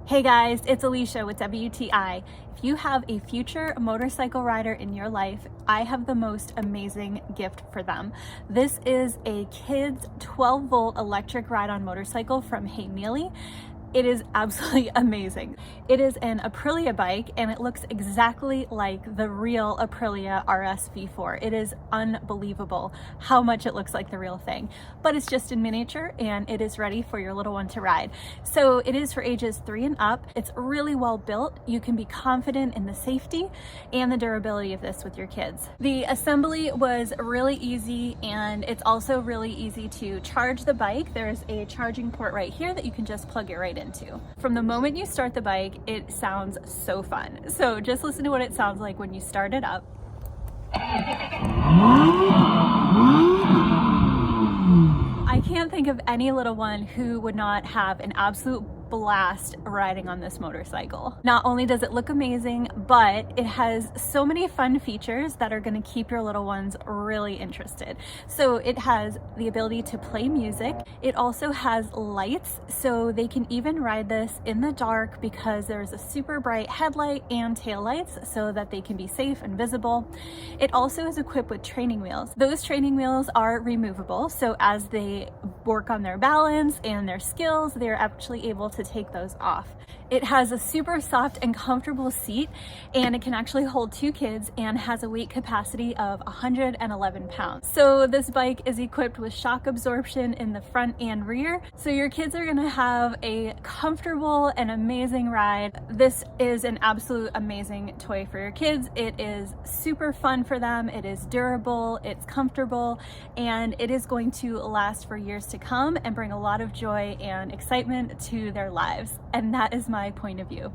Hey guys, it's Alicia with WTI. If you have a future motorcycle rider in your life, I have the most amazing gift for them. This is a kid's 12-volt electric ride-on motorcycle from HEIMILI. It is absolutely amazing. It is an Aprilia bike and it looks exactly like the real Aprilia RS V4. It is unbelievable how much it looks like the real thing, but it's just in miniature and it is ready for your little one to ride. So it is for ages 3 and up. It's really well built. You can be confident in the safety and the durability of this with your kids. The assembly was really easy and it's also really easy to charge the bike. There's a charging port right here that you can just plug it right into. From the moment you start the bike, it sounds so fun. So just listen to what it sounds like when you start it up. I can't think of any little one who would not have an absolute blast riding on this motorcycle. Not only does it look amazing, but it has so many fun features that are going to keep your little ones really interested. So it has the ability to play music. It also has lights, so they can even ride this in the dark because there's a super bright headlight and tail lights so that they can be safe and visible. It also is equipped with training wheels. Those training wheels are removable, so as they work on their balance and their skills, they're actually able to take those off. It has a super soft and comfortable seat, and it can actually hold 2 kids and has a weight capacity of 111 pounds. So this bike is equipped with shock absorption in the front and rear, so your kids are gonna have a comfortable and amazing ride. This is an absolute amazing toy for your kids. It is super fun for them, it is durable, it's comfortable, and it is going to last for years to come and bring a lot of joy and excitement to their lives. And that is my point of view.